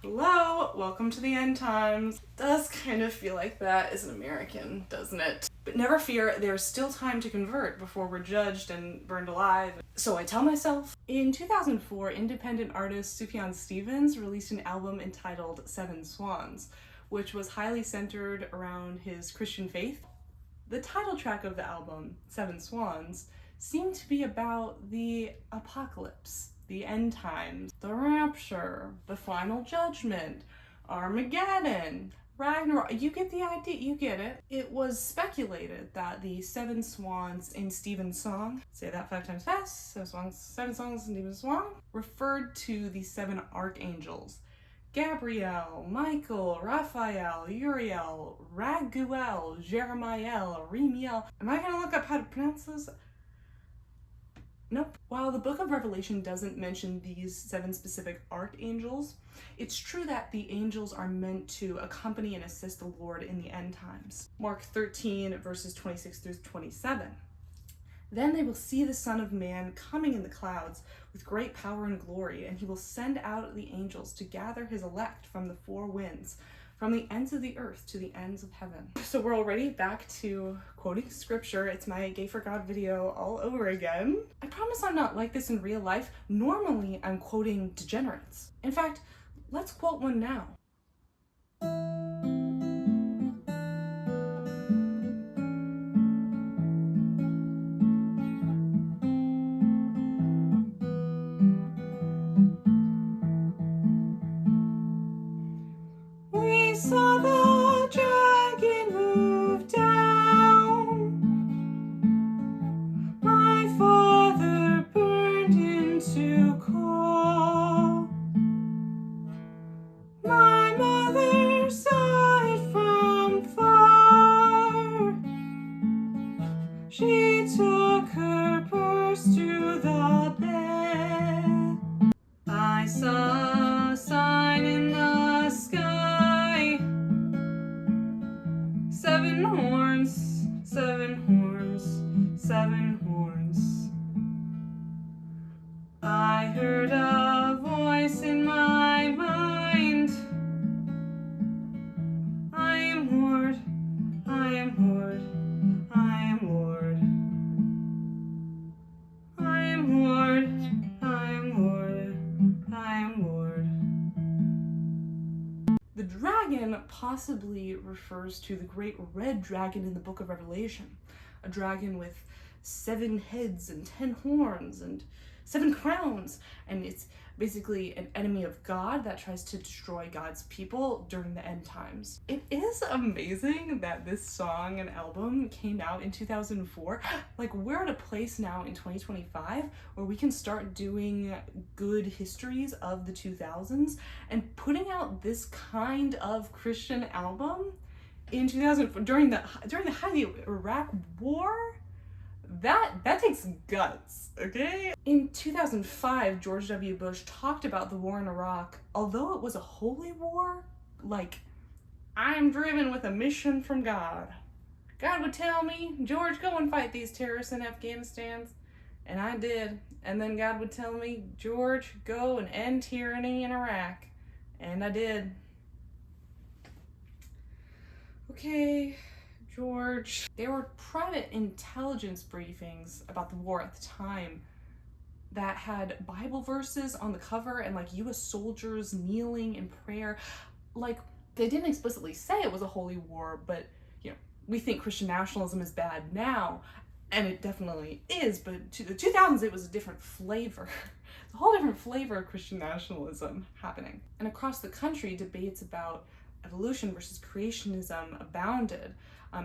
Hello, welcome to the end times. Does kind of feel like that as an American, doesn't it? But never fear, there's still time to convert before we're judged and burned alive. So I tell myself. In 2004, independent artist Sufjan released an album entitled Swans, which was highly centered around his Christian faith. The title track of the album, Seven Swans, seemed to be about the apocalypse, the end times, the rapture, the final judgment, Armageddon, Ragnarok. You get the idea, you get it. It was speculated that the seven swans in Stephen's song, say that 5 times fast, seven songs in Stephen's song, referred to the 7 archangels. Gabriel, Michael, Raphael, Uriel, Raguel, Jeremiel, Remiel. Am I gonna look up how to pronounce this? Nope. While the book of Revelation doesn't mention these 7 specific archangels, it's true that the angels are meant to accompany and assist the Lord in the end times. Mark 13, verses 26 through 27. Then they will see the Son of Man coming in the clouds with great power and glory, and he will send out the angels to gather his elect from the 4 winds, from the ends of the earth to the ends of heaven. So we're already back to quoting scripture. It's my Gay for God video all over again. I promise I'm not like this in real life. Normally I'm quoting degenerates. In fact, let's quote one now. We saw the dragon move down. My father burned into coal. My mother saw it from far. She took her purse to the bed. I saw a sign in the sky. 7 horns, 7 horns, 7 horns. I heard a voice in my mind. I am Lord, I am Lord, I am Lord. I am Lord, I am Lord, I am Lord. The dragon possibly refers to the great red dragon in the book of Revelation, a dragon with 7 heads and 10 horns and 7 crowns, and it's basically an enemy of God that tries to destroy God's people during the end times. It is amazing that this song and album came out in 2004. Like, we're at a place now in 2025 where we can start doing good histories of the 2000s, and putting out this kind of Christian album in 2004 during the height of the Iraq War. That takes guts, okay? In 2005, George W. Bush talked about the war in Iraq. Although it was a holy war, like, I'm driven with a mission from God. God would tell me, George, go and fight these terrorists in Afghanistan. And I did. And then God would tell me, George, go and end tyranny in Iraq. And I did. Okay, George. There were private intelligence briefings about the war at the time that had Bible verses on the cover and like US soldiers kneeling in prayer. Like, they didn't explicitly say it was a holy war, but you know, we think Christian nationalism is bad now, and it definitely is, but to the 2000s it was a different flavor. It's a whole different flavor of Christian nationalism happening. And across the country, debates about evolution versus creationism abounded.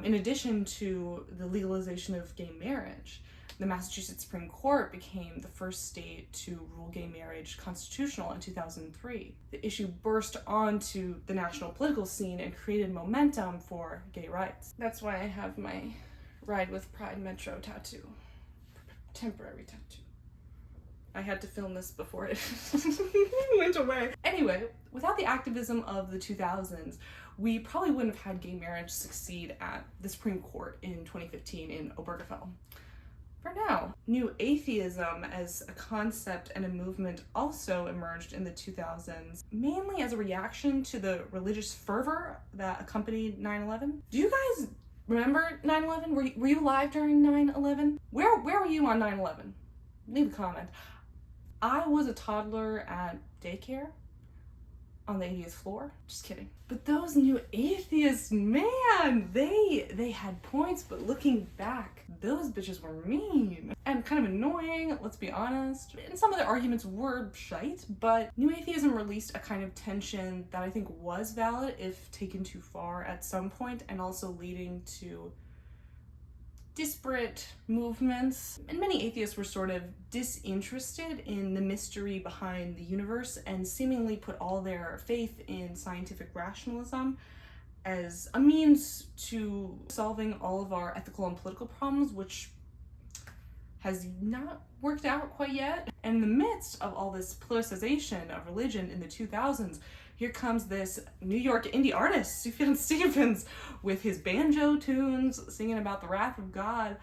In addition to the legalization of gay marriage, the Massachusetts Supreme Court became the first state to rule gay marriage constitutional in 2003. The issue burst onto the national political scene and created momentum for gay rights. That's why I have my Ride with Pride Metro tattoo. Temporary tattoo. I had to film this before it went away. Anyway, without the activism of the 2000s, we probably wouldn't have had gay marriage succeed at the Supreme Court in 2015 in Obergefell. for now. New atheism as a concept and a movement also emerged in the 2000s, mainly as a reaction to the religious fervor that accompanied 9/11. Do you guys remember 9/11? Were you alive during 9/11? Where were you on 9/11? Leave a comment. I was a toddler at daycare on the 80th floor. Just kidding. But those new atheists, man, they had points, but looking back, those bitches were mean and kind of annoying, let's be honest. And some of the arguments were shite, but new atheism released a kind of tension that I think was valid if taken too far at some point, and also leading to disparate movements. And many atheists were sort of disinterested in the mystery behind the universe and seemingly put all their faith in scientific rationalism as a means to solving all of our ethical and political problems, which has not worked out quite yet. And in the midst of all this politicization of religion in the 2000s, here comes this New York indie artist, Sufjan Stevens, with his banjo tunes, singing about the wrath of God.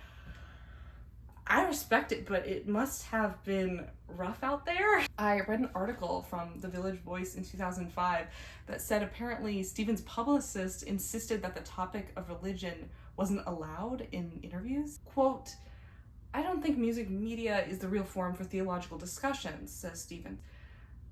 I respect it, but it must have been rough out there. I read an article from The Village Voice in 2005 that said apparently Stevens' publicist insisted that the topic of religion wasn't allowed in interviews. Quote, "I don't think music media is the real forum for theological discussions," says Stevens.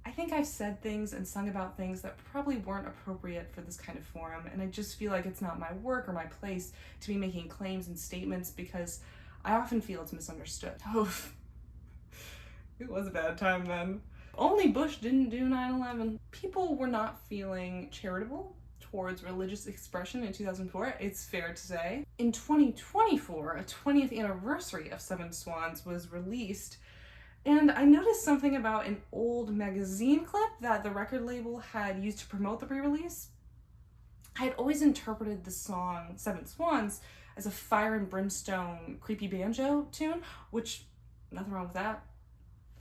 "I think I've said things and sung about things that probably weren't appropriate for this kind of forum, and I just feel like it's not my work or my place to be making claims and statements because I often feel it's misunderstood." Oh, it was a bad time then. Only Bush didn't do 9/11. People were not feeling charitable towards religious expression in 2004, it's fair to say. In 2024, a 20th anniversary of Swans was released, and I noticed something about an old magazine clip that the record label had used to promote the pre-release. I had always interpreted the song Seven Swans as a fire and brimstone creepy banjo tune, which, nothing wrong with that.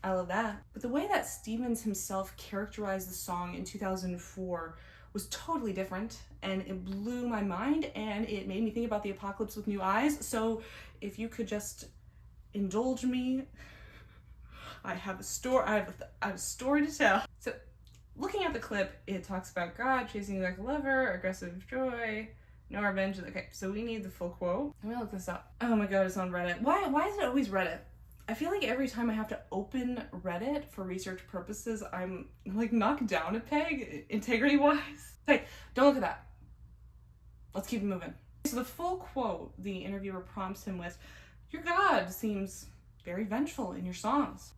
I love that. But the way that Stevens himself characterized the song in 2004 was totally different, and it blew my mind, and it made me think about the apocalypse with new eyes. So if you could just indulge me, I have a story to tell. So looking at the clip, it talks about God chasing you like a lover, aggressive joy, no revenge. Okay, so we need the full quote. I'm gonna look this up. Oh my god, it's on Reddit. Why is it always Reddit? I feel like every time I have to open Reddit for research purposes, I'm like knocked down a peg, integrity-wise. Hey, don't look at that. Let's keep it moving. So the full quote the interviewer prompts him with, "Your God seems very vengeful in your songs."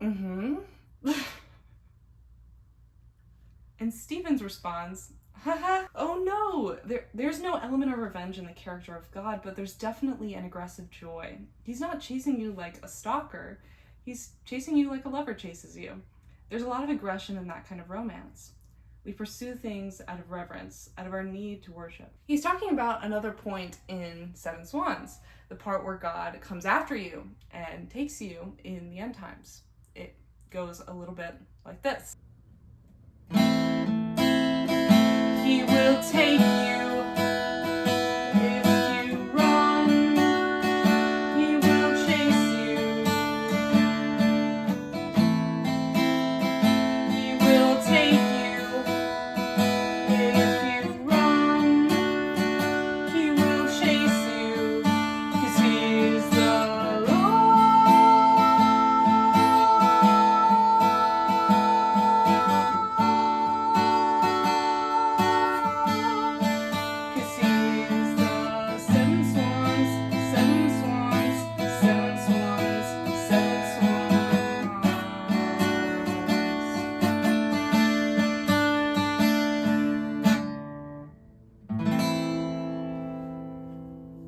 And Stevens responds, "Haha, oh no, there's no element of revenge in the character of God, but there's definitely an aggressive joy. He's not chasing you like a stalker, he's chasing you like a lover chases you. There's a lot of aggression in that kind of romance. We pursue things out of reverence, out of our need to worship." He's talking about another point in Seven Swans, the part where God comes after you and takes you in the end times. It goes a little bit like this. "He will take you if you run. He will chase you. He will take you if you run. He will chase you, 'cause he's the Lord.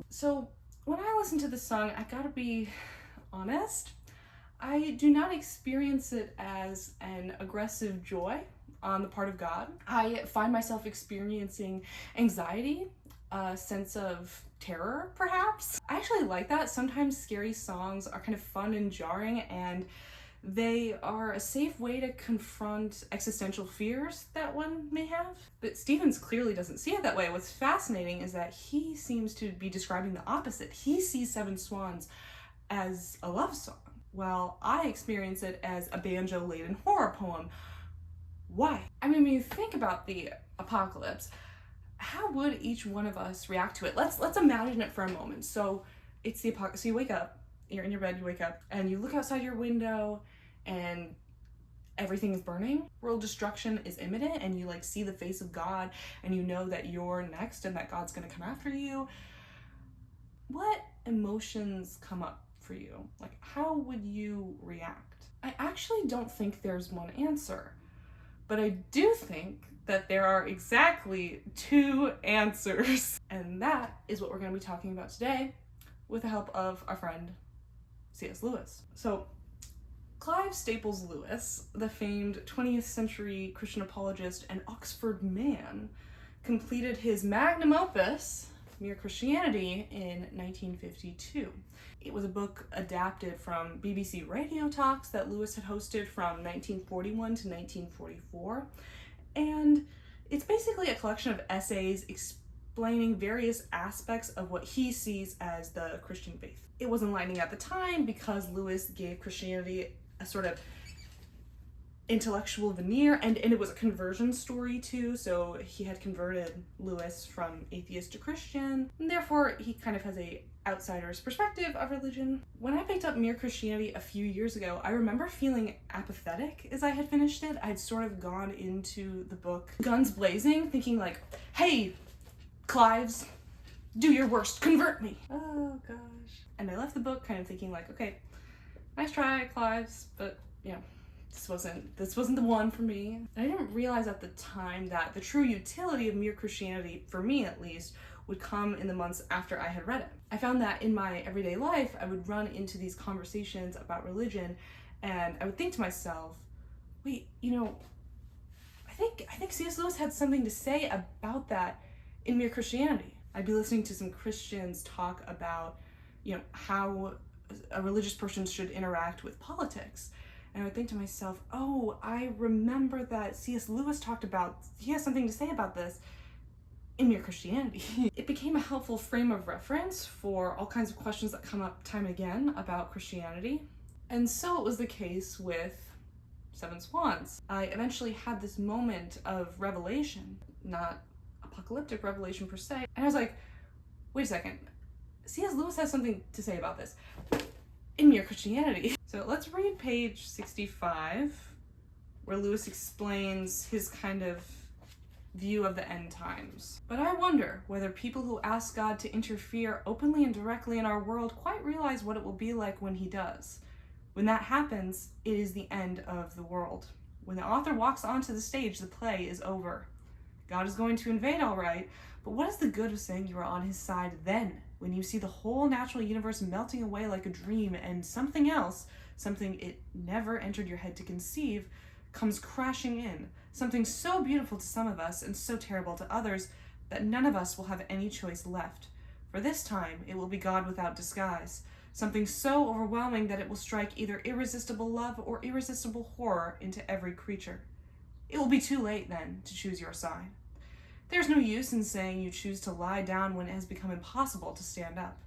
So when I listen to this song, I gotta be honest, I do not experience it as an aggressive joy on the part of God. I find myself experiencing anxiety, a sense of terror, perhaps. I actually like that. Sometimes scary songs are kind of fun and jarring, and they are a safe way to confront existential fears that one may have. But Stevens clearly doesn't see it that way. What's fascinating is that he seems to be describing the opposite. He sees Seven Swans as a love song, while I experience it as a banjo-laden horror poem. Why? I mean, when you think about the apocalypse, how would each one of us react to it? Let's imagine it for a moment. So it's the apocalypse. So you wake up, you're in your bed, you wake up, and you look outside your window, and everything is burning. World destruction is imminent, and you like see the face of God, and you know that you're next and that God's gonna come after you. What emotions come up for you? Like, how would you react? I actually don't think there's one answer, but I do think that there are exactly two answers. And that is what we're going to be talking about today with the help of our friend C.S. Lewis. So Clive Staples Lewis, the famed 20th century Christian apologist and Oxford man, completed his magnum opus, Mere Christianity, in 1952. It was a book adapted from BBC radio talks that Lewis had hosted from 1941 to 1944. And it's basically a collection of essays explaining various aspects of what he sees as the Christian faith. It was enlightening at the time because Lewis gave Christianity a sort of intellectual veneer, and it was a conversion story too, so he had converted Lewis from atheist to Christian, and therefore he kind of has a outsider's perspective of religion. When I picked up Mere Christianity a few years ago, I remember feeling apathetic as I had finished it. I'd sort of gone into the book guns blazing, thinking like, hey, Clives, do your worst, convert me. Oh gosh. And I left the book kind of thinking like, okay, nice try, Clives, but you know, this wasn't the one for me. And I didn't realize at the time that the true utility of Mere Christianity, for me at least, would come in the months after I had read it. I found that in my everyday life, I would run into these conversations about religion, and I would think to myself, wait, you know, I think C.S. Lewis had something to say about that in Mere Christianity. I'd be listening to some Christians talk about, you know, how a religious person should interact with politics. And I would think to myself, oh, I remember that C.S. Lewis he has something to say about this in Mere Christianity. It became a helpful frame of reference for all kinds of questions that come up time and again about Christianity. And so it was the case with Seven Swans. I eventually had this moment of revelation, not apocalyptic revelation per se, and I was like, wait a second, C.S. Lewis has something to say about this in Mere Christianity. So let's read page 65, where Lewis explains his kind of view of the end times. But I wonder whether people who ask God to interfere openly and directly in our world quite realize what it will be like when he does. When that happens, it is the end of the world. When the author walks onto the stage, the play is over. God is going to invade, all right, but what is the good of saying you are on his side then, when you see the whole natural universe melting away like a dream and something else, something it never entered your head to conceive, comes crashing in, something so beautiful to some of us and so terrible to others that none of us will have any choice left. For this time, it will be God without disguise, something so overwhelming that it will strike either irresistible love or irresistible horror into every creature. It will be too late, then, to choose your side. There's no use in saying you choose to lie down when it has become impossible to stand up.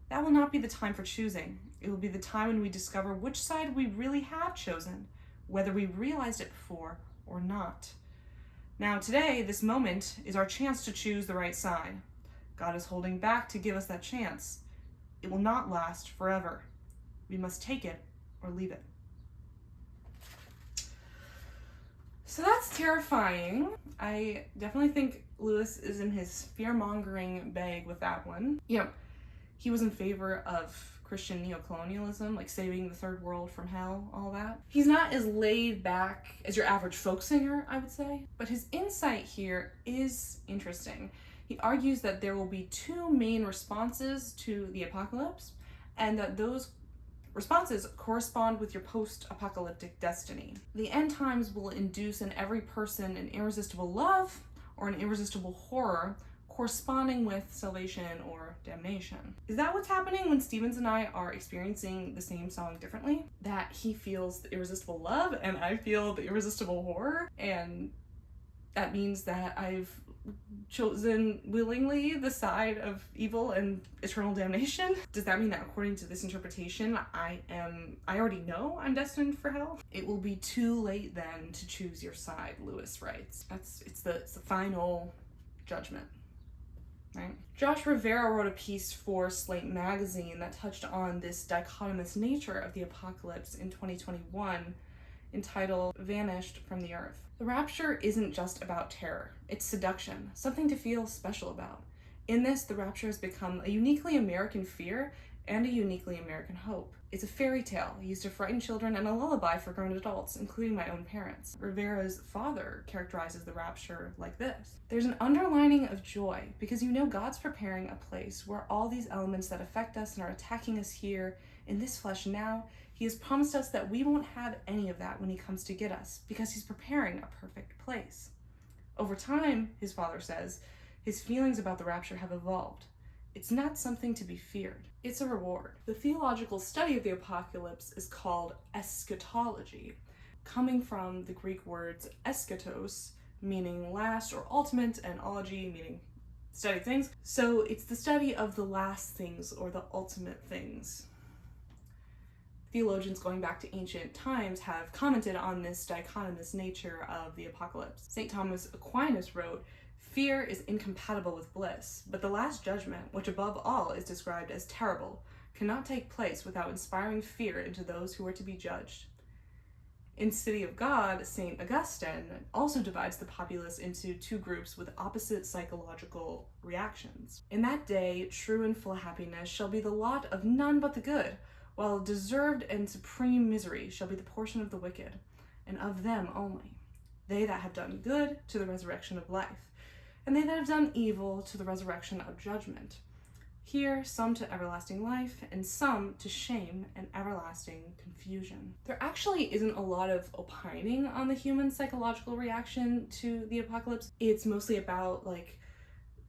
That will not be the time for choosing. It will be the time when we discover which side we really have chosen, whether we realized it before or not. Now, today, this moment, is our chance to choose the right side. God is holding back to give us that chance. It will not last forever. We must take it or leave it. So that's terrifying. I definitely think Lewis is in his fear-mongering bag with that one. You know, he was in favor of Christian neocolonialism, like saving the third world from hell, all that. He's not as laid back as your average folk singer, I would say, but his insight here is interesting. He argues that there will be two main responses to the apocalypse, and that those responses correspond with your post-apocalyptic destiny. The end times will induce in every person an irresistible love or an irresistible horror corresponding with salvation or damnation. Is that what's happening when Stevens and I are experiencing the same song differently? That he feels the irresistible love and I feel the irresistible horror, and that means that I've chosen willingly the side of evil and eternal damnation? Does that mean that according to this interpretation, I already know I'm destined for hell? It will be too late then to choose your side, Lewis writes. It's the final judgment. Right. Josh Rivera wrote a piece for Slate magazine that touched on this dichotomous nature of the apocalypse in 2021, entitled Vanished from the Earth. The rapture isn't just about terror, it's seduction, something to feel special about. In this, the rapture has become a uniquely American fear and a uniquely American hope. It's a fairy tale used to frighten children and a lullaby for grown adults, including my own parents. Rivera's father characterizes the rapture like this: there's an underlining of joy because you know God's preparing a place where all these elements that affect us and are attacking us here in this flesh now, he has promised us that we won't have any of that when he comes to get us because he's preparing a perfect place. Over time, his father says, his feelings about the rapture have evolved. It's not something to be feared. It's a reward. The theological study of the apocalypse is called eschatology, coming from the Greek words eschatos, meaning last or ultimate, and ology, meaning study things. So it's the study of the last things or the ultimate things. Theologians going back to ancient times have commented on this dichotomous nature of the apocalypse. St. Thomas Aquinas wrote, "Fear is incompatible with bliss, but the last judgment, which above all is described as terrible, cannot take place without inspiring fear into those who are to be judged." In City of God, St. Augustine also divides the populace into two groups with opposite psychological reactions. "In that day, true and full happiness shall be the lot of none but the good, while deserved and supreme misery shall be the portion of the wicked, and of them only. They that have done good to the resurrection of life, and they that have done evil to the resurrection of judgment. Here some to everlasting life, and some to shame and everlasting confusion." There actually isn't a lot of opining on the human psychological reaction to the apocalypse. It's mostly about like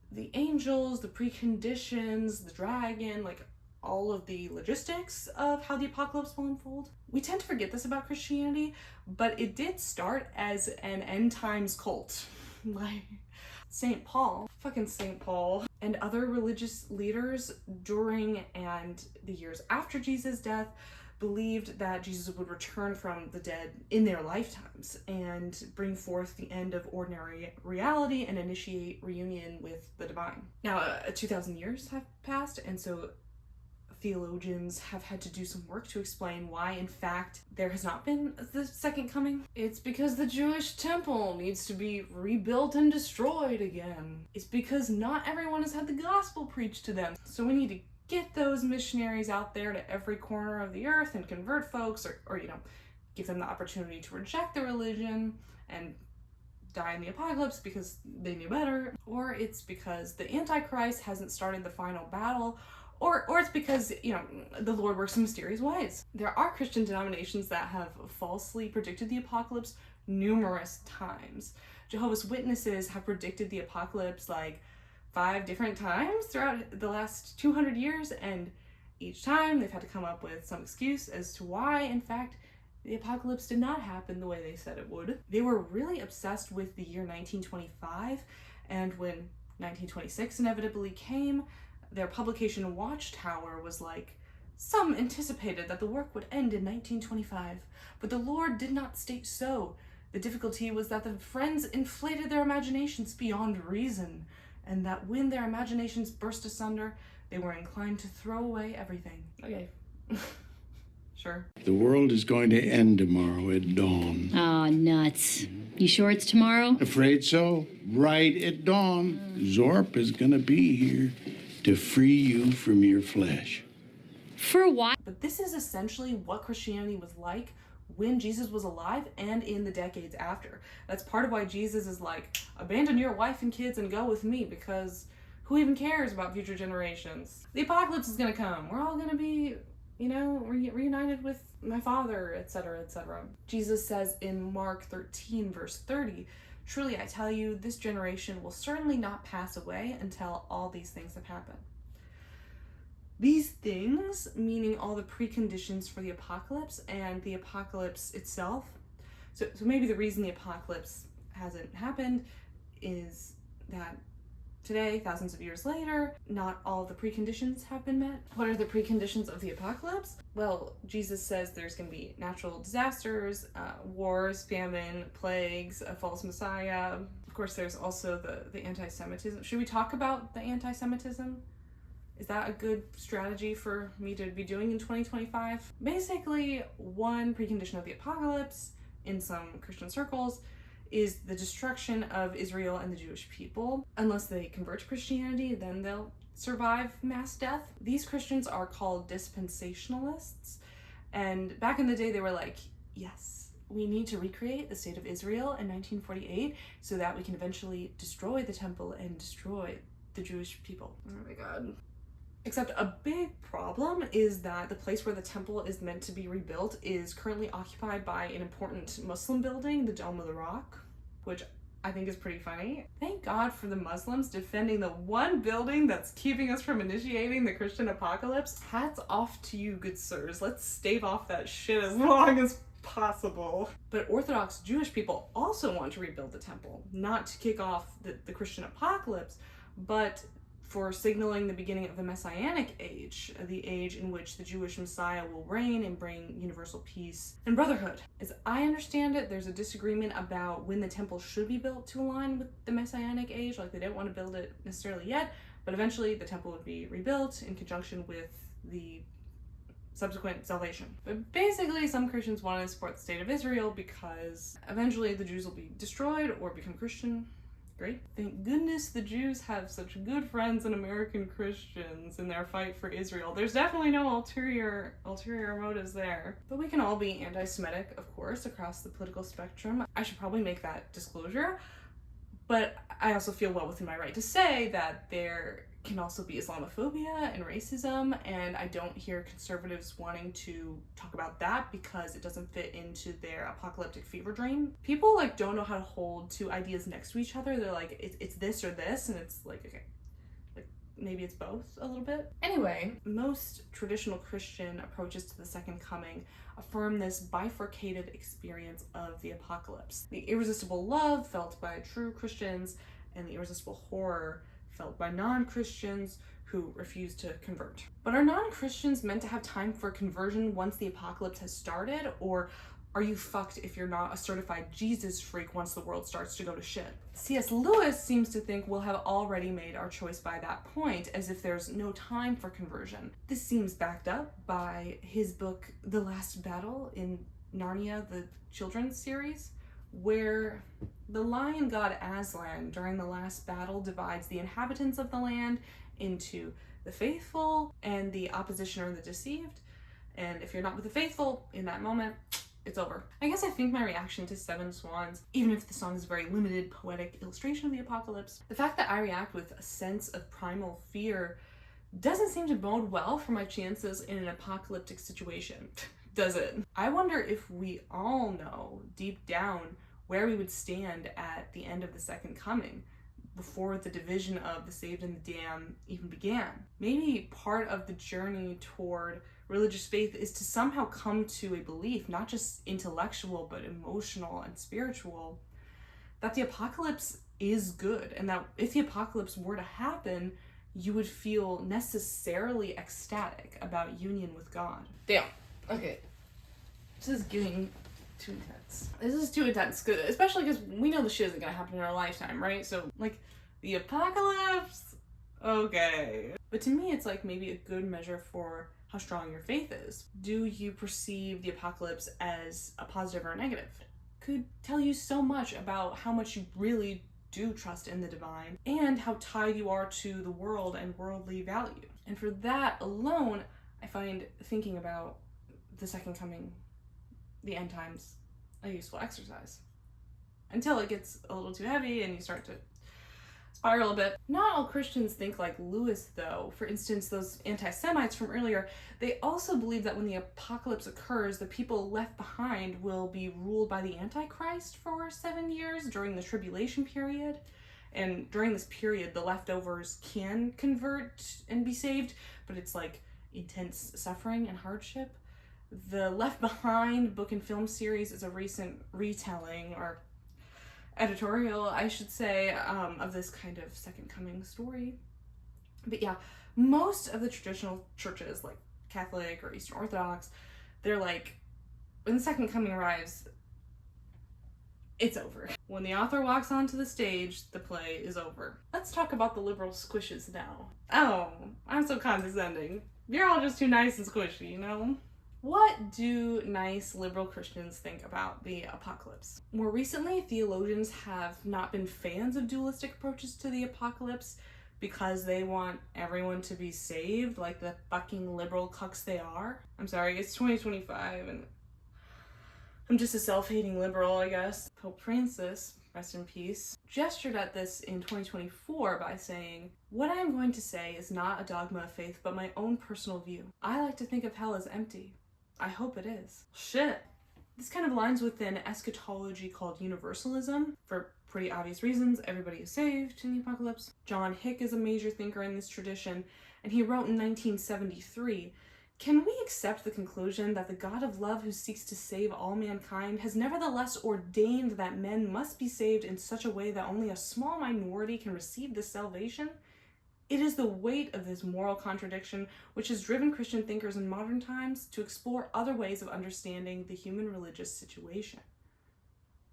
the angels, the preconditions, the dragon, like all of the logistics of how the apocalypse will unfold. We tend to forget this about Christianity, but it did start as an end times cult. Like St. Paul, and other religious leaders during and the years after Jesus' death believed that Jesus would return from the dead in their lifetimes and bring forth the end of ordinary reality and initiate reunion with the divine. Now, 2,000 years have passed, and so theologians have had to do some work to explain why, in fact, there has not been the second coming. It's because the Jewish temple needs to be rebuilt and destroyed again. It's because not everyone has had the gospel preached to them. So we need to get those missionaries out there to every corner of the earth and convert folks, or give them the opportunity to reject the religion and die in the apocalypse because they knew better. Or it's because the Antichrist hasn't started the final battle, or it's because, the Lord works in mysterious ways. There are Christian denominations that have falsely predicted the apocalypse numerous times. Jehovah's Witnesses have predicted the apocalypse like 5 different times throughout the last 200 years, and each time they've had to come up with some excuse as to why, in fact, the apocalypse did not happen the way they said it would. They were really obsessed with the year 1925, and when 1926 inevitably came, their publication Watchtower was like, "Some anticipated that the work would end in 1925, but the Lord did not state so. The difficulty was that the friends inflated their imaginations beyond reason, and that when their imaginations burst asunder, they were inclined to throw away everything." Okay. Sure. The world is going to end tomorrow at dawn. Aw, nuts. You sure it's tomorrow? Afraid so. Right at dawn. Zorp is gonna be here to free you from your flesh. For what? But this is essentially what Christianity was like when Jesus was alive and in the decades after. That's part of why Jesus is like, abandon your wife and kids and go with me, because who even cares about future generations? The apocalypse is gonna come. We're all gonna be, reunited with my Father, etc., etc. Jesus says in Mark 13, verse 30, "Truly I tell you, this generation will certainly not pass away until all these things have happened." These things, meaning all the preconditions for the apocalypse and the apocalypse itself. So maybe the reason the apocalypse hasn't happened is that today, thousands of years later, not all of the preconditions have been met. What are the preconditions of the apocalypse? Well, Jesus says there's going to be natural disasters, wars, famine, plagues, a false messiah. Of course, there's also the anti-Semitism. Should we talk about the anti-Semitism? Is that a good strategy for me to be doing in 2025? Basically, one precondition of the apocalypse in some Christian circles is the destruction of Israel and the Jewish people. Unless they convert to Christianity, then they'll survive mass death. These Christians are called dispensationalists, and back in the day they were like, yes, we need to recreate the state of Israel in 1948 so that we can eventually destroy the temple and destroy the Jewish people. Oh my god. Except a big problem is that the place where the temple is meant to be rebuilt is currently occupied by an important Muslim building, the Dome of the Rock, which I think is pretty funny. Thank God for the Muslims defending the one building that's keeping us from initiating the Christian apocalypse. Hats off to you, good sirs. Let's stave off that shit as long as possible. But Orthodox Jewish people also want to rebuild the temple, not to kick off the Christian apocalypse, but for signaling the beginning of the Messianic age, the age in which the Jewish Messiah will reign and bring universal peace and brotherhood. As I understand it, there's a disagreement about when the temple should be built to align with the Messianic age. Like, they don't want to build it necessarily yet, but eventually the temple would be rebuilt in conjunction with the subsequent salvation. But basically, some Christians want to support the state of Israel because eventually the Jews will be destroyed or become Christian. Great. Thank goodness the Jews have such good friends in American Christians in their fight for Israel. There's definitely no ulterior motives there. But we can all be anti-Semitic, of course, across the political spectrum. I should probably make that disclosure. But I also feel well within my right to say that there can also be Islamophobia and racism, and I don't hear conservatives wanting to talk about that because it doesn't fit into their apocalyptic fever dream. People like don't know how to hold two ideas next to each other. They're like, it's this or this, and it's like, okay, like maybe it's both a little bit. Anyway, most traditional Christian approaches to the second coming affirm this bifurcated experience of the apocalypse. The irresistible love felt by true Christians and the irresistible horror felt by non-Christians who refuse to convert. But are non-Christians meant to have time for conversion once the apocalypse has started, or are you fucked if you're not a certified Jesus freak once the world starts to go to shit? C.S. Lewis seems to think we'll have already made our choice by that point, as if there's no time for conversion. This seems backed up by his book, The Last Battle in Narnia, the children's series, where the lion god Aslan during the last battle divides the inhabitants of the land into the faithful and the opposition or the deceived. And if you're not with the faithful in that moment, it's over. I guess I think my reaction to Seven Swans, even if the song is a very limited poetic illustration of the apocalypse, the fact that I react with a sense of primal fear doesn't seem to bode well for my chances in an apocalyptic situation. Does it? I wonder if we all know deep down where we would stand at the end of the second coming, before the division of the saved and the damned even began. Maybe part of the journey toward religious faith is to somehow come to a belief, not just intellectual, but emotional and spiritual, that the apocalypse is good, and that if the apocalypse were to happen, you would feel necessarily ecstatic about union with God. Damn. Okay. This is getting too intense. This is too intense, especially because we know the shit isn't gonna happen in our lifetime, right? So, like, the apocalypse? Okay. But to me, it's like maybe a good measure for how strong your faith is. Do you perceive the apocalypse as a positive or a negative? Could tell you so much about how much you really do trust in the divine and how tied you are to the world and worldly value. And for that alone, I find thinking about the second coming, the end times, a useful exercise. Until it gets a little too heavy and you start to spiral a bit. Not all Christians think like Lewis, though. For instance, those anti-Semites from earlier, they also believe that when the apocalypse occurs, the people left behind will be ruled by the Antichrist for 7 years during the tribulation period. And during this period, the leftovers can convert and be saved, but it's like intense suffering and hardship. The Left Behind book and film series is a recent retelling, or editorial, I should say, of this kind of second coming story. But yeah, most of the traditional churches, like Catholic or Eastern Orthodox, they're like, when the second coming arrives, it's over. When the author walks onto the stage, the play is over. Let's talk about the liberal squishes now. Oh, I'm so condescending. You're all just too nice and squishy, you know? What do nice liberal Christians think about the apocalypse? More recently, theologians have not been fans of dualistic approaches to the apocalypse because they want everyone to be saved, like the fucking liberal cucks they are. I'm sorry, it's 2025 and I'm just a self-hating liberal, I guess. Pope Francis, rest in peace, gestured at this in 2024 by saying, "What I am going to say is not a dogma of faith, but my own personal view. I like to think of hell as empty. I hope it is." Shit. This kind of aligns with an eschatology called universalism. For pretty obvious reasons, everybody is saved in the apocalypse. John Hick is a major thinker in this tradition, and he wrote in 1973, "Can we accept the conclusion that the God of love who seeks to save all mankind has nevertheless ordained that men must be saved in such a way that only a small minority can receive this salvation? It is the weight of this moral contradiction which has driven Christian thinkers in modern times to explore other ways of understanding the human religious situation."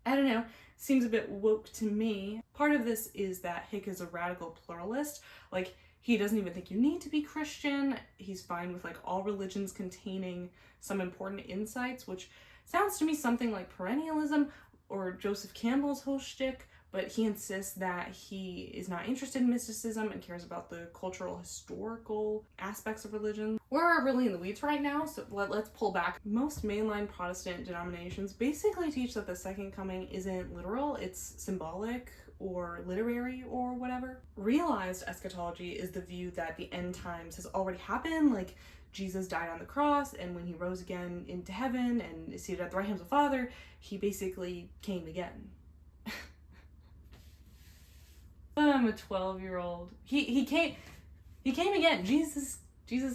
I don't know, seems a bit woke to me. Part of this is that Hick is a radical pluralist. Like, he doesn't even think you need to be Christian. He's fine with like all religions containing some important insights, which sounds to me something like perennialism or Joseph Campbell's whole shtick, but he insists that he is not interested in mysticism and cares about the cultural, historical aspects of religion. We're really in the weeds right now, so let's pull back. Most mainline Protestant denominations basically teach that the second coming isn't literal, it's symbolic or literary or whatever. Realized eschatology is the view that the end times has already happened, like Jesus died on the cross, and when he rose again into heaven and is seated at the right hand of the Father, he basically came again. I'm a 12-year-old. He came again. Jesus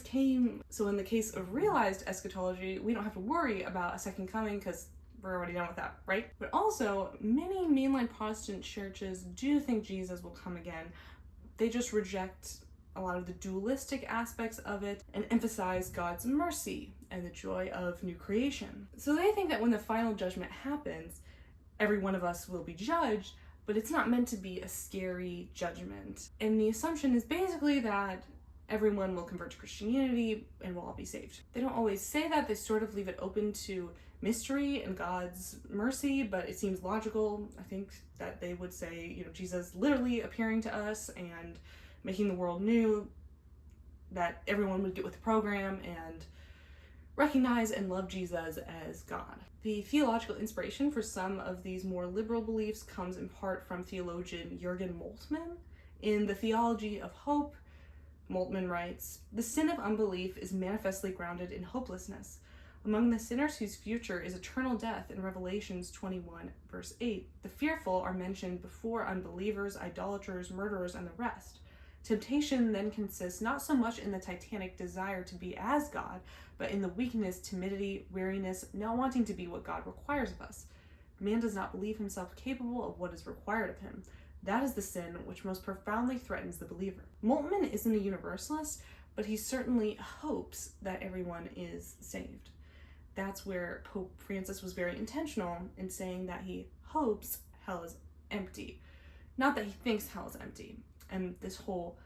came. So in the case of realized eschatology, we don't have to worry about a second coming because we're already done with that, right? But also, many mainline Protestant churches do think Jesus will come again. They just reject a lot of the dualistic aspects of it and emphasize God's mercy and the joy of new creation. So they think that when the final judgment happens, every one of us will be judged, but it's not meant to be a scary judgment. And the assumption is basically that everyone will convert to Christianity and we'll all be saved. They don't always say that, they sort of leave it open to mystery and God's mercy, but it seems logical. I think that they would say, Jesus literally appearing to us and making the world new, that everyone would get with the program and recognize and love Jesus as God. The theological inspiration for some of these more liberal beliefs comes in part from theologian Jurgen Moltmann. In the Theology of Hope, Moltmann writes, "The sin of unbelief is manifestly grounded in hopelessness. Among the sinners whose future is eternal death in Revelations 21, verse 8, the fearful are mentioned before unbelievers, idolaters, murderers, and the rest. Temptation then consists not so much in the titanic desire to be as God, but in the weakness, timidity, weariness, not wanting to be what God requires of us. Man does not believe himself capable of what is required of him. That is the sin which most profoundly threatens the believer." Moltmann isn't a universalist, but he certainly hopes that everyone is saved. That's where Pope Francis was very intentional in saying that he hopes hell is empty, not that he thinks hell is empty. And this whole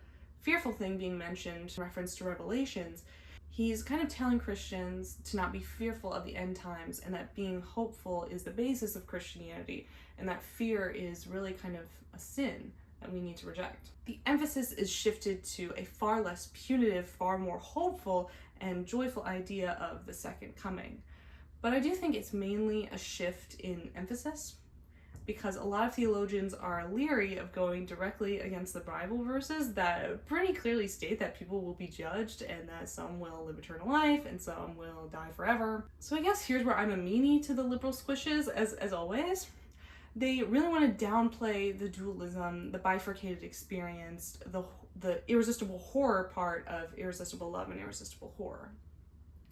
fearful thing being mentioned in reference to Revelations, he's kind of telling Christians to not be fearful of the end times and that being hopeful is the basis of Christianity and that fear is really kind of a sin that we need to reject. The emphasis is shifted to a far less punitive, far more hopeful and joyful idea of the second coming. But I do think it's mainly a shift in emphasis, because a lot of theologians are leery of going directly against the Bible verses that pretty clearly state that people will be judged and that some will live eternal life and some will die forever. So I guess here's where I'm a meanie to the liberal squishes, as always. They really want to downplay the dualism, the bifurcated experience, the irresistible horror part of irresistible love and irresistible horror,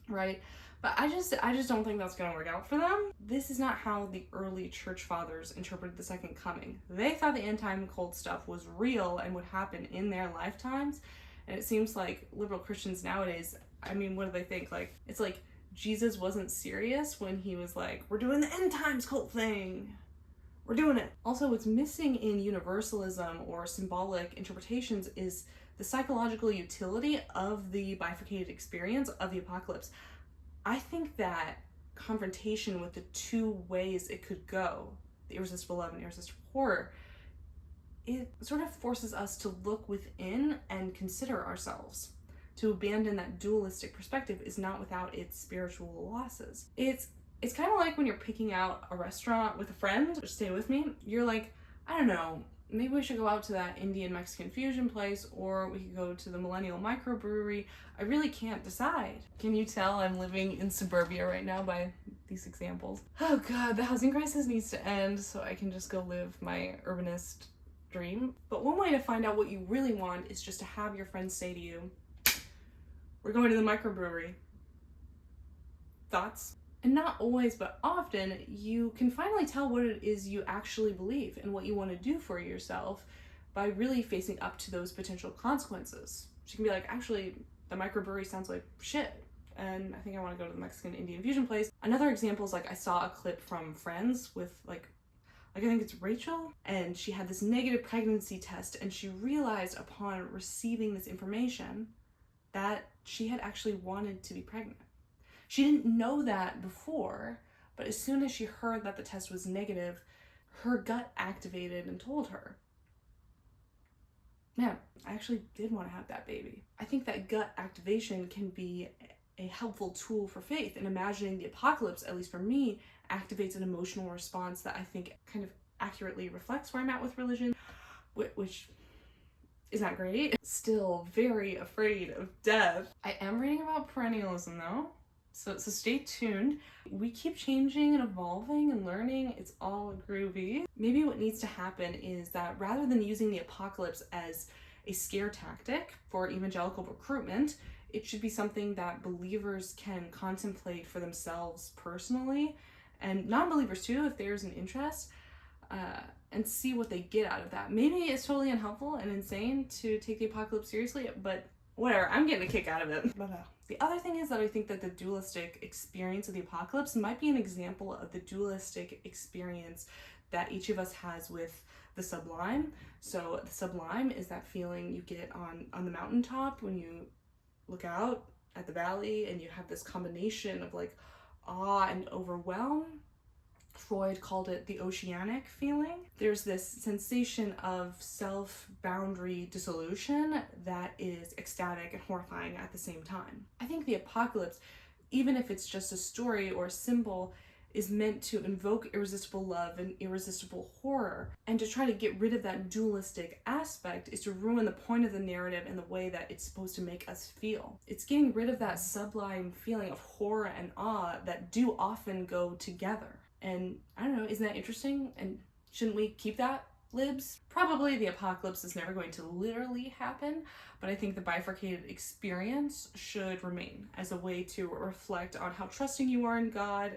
right? But I just don't think that's going to work out for them. This is not how the early church fathers interpreted the second coming. They thought the end time cult stuff was real and would happen in their lifetimes. And it seems like liberal Christians nowadays, I mean, what do they think? Like, it's like Jesus wasn't serious when he was like, we're doing the end times cult thing. We're doing it. Also, what's missing in universalism or symbolic interpretations is the psychological utility of the bifurcated experience of the apocalypse. I think that confrontation with the two ways it could go, the irresistible love and irresistible horror, it sort of forces us to look within and consider ourselves. To abandon that dualistic perspective is not without its spiritual losses. It's kind of like when you're picking out a restaurant with a friend. Stay with me. You're like, I don't know, maybe we should go out to that Indian Mexican fusion place, or we could go to the Millennial Microbrewery. I really can't decide. Can you tell I'm living in suburbia right now by these examples? Oh God, the housing crisis needs to end so I can just go live my urbanist dream. But one way to find out what you really want is just to have your friends say to you, we're going to the microbrewery. Thoughts? And not always, but often, you can finally tell what it is you actually believe and what you want to do for yourself by really facing up to those potential consequences. So you can be like, actually, the microbrewery sounds like shit, and I think I want to go to the Mexican Indian fusion place. Another example is like I saw a clip from Friends with like I think it's Rachel, and she had this negative pregnancy test, and she realized upon receiving this information that she had actually wanted to be pregnant. She didn't know that before, but as soon as she heard that the test was negative, her gut activated and told her, man, I actually did want to have that baby. I think that gut activation can be a helpful tool for faith, and imagining the apocalypse, at least for me, activates an emotional response that I think kind of accurately reflects where I'm at with religion, which is not great. Still very afraid of death. I am reading about perennialism though. So stay tuned. We keep changing and evolving and learning. It's all groovy. Maybe what needs to happen is that rather than using the apocalypse as a scare tactic for evangelical recruitment, it should be something that believers can contemplate for themselves personally, and non-believers too, if there's an interest, and see what they get out of that. Maybe it's totally unhelpful and insane to take the apocalypse seriously, but whatever, I'm getting a kick out of it. The other thing is that I think that the dualistic experience of the apocalypse might be an example of the dualistic experience that each of us has with the sublime. So the sublime is that feeling you get on the mountaintop when you look out at the valley and you have this combination of like awe and overwhelm. Freud called it the oceanic feeling. There's this sensation of self-boundary dissolution that is ecstatic and horrifying at the same time. I think the apocalypse, even if it's just a story or a symbol, is meant to invoke irresistible love and irresistible horror. And to try to get rid of that dualistic aspect is to ruin the point of the narrative and the way that it's supposed to make us feel. It's getting rid of that sublime feeling of horror and awe that do often go together. And I don't know, isn't that interesting? And shouldn't we keep that, libs? Probably the apocalypse is never going to literally happen, but I think the bifurcated experience should remain as a way to reflect on how trusting you are in God,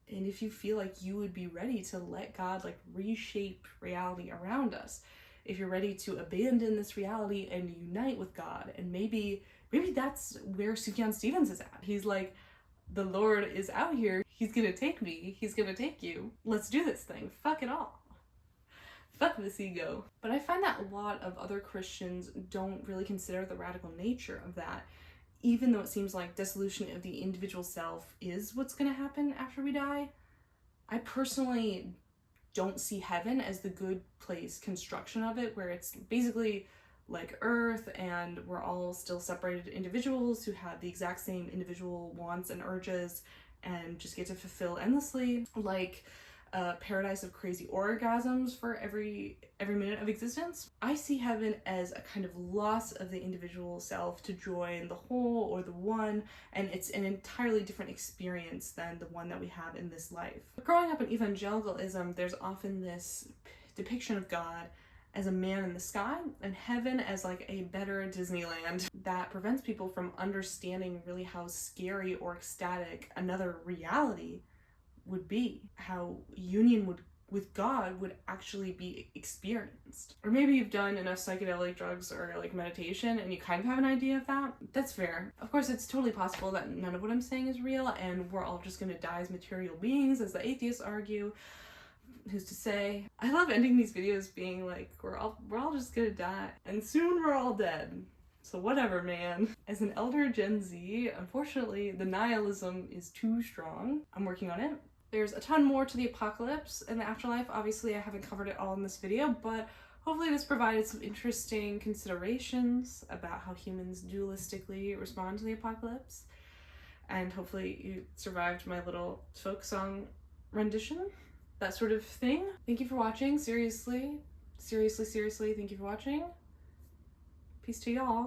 and if you feel like you would be ready to let God like reshape reality around us. If you're ready to abandon this reality and unite with God, and maybe that's where Sufjan Stevens is at. He's like, the Lord is out here. He's gonna take me. He's gonna take you. Let's do this thing. Fuck it all. Fuck this ego. But I find that a lot of other Christians don't really consider the radical nature of that, even though it seems like dissolution of the individual self is what's gonna happen after we die. I personally don't see heaven as the good place construction of it, where it's basically like Earth and we're all still separated individuals who have the exact same individual wants and urges and just get to fulfill endlessly, like a paradise of crazy orgasms for every minute of existence. I see heaven as a kind of loss of the individual self to join the whole or the one, and it's an entirely different experience than the one that we have in this life. Growing up in evangelicalism, there's often this depiction of God as a man in the sky and heaven as like a better Disneyland that prevents people from understanding really how scary or ecstatic another reality would be, how union with God would actually be experienced. Or maybe you've done enough psychedelic drugs or like meditation and you kind of have an idea of that. That's fair. Of course, it's totally possible that none of what I'm saying is real and we're all just gonna die as material beings, as the atheists argue. Who's to say? I love ending these videos being like, we're all just gonna die, and soon we're all dead. So whatever, man. As an elder Gen Z, unfortunately, the nihilism is too strong. I'm working on it. There's a ton more to the apocalypse and the afterlife. Obviously, I haven't covered it all in this video, but hopefully this provided some interesting considerations about how humans dualistically respond to the apocalypse. And hopefully you survived my little folk song rendition, that sort of thing. Thank you for watching. Seriously, thank you for watching. Peace to y'all.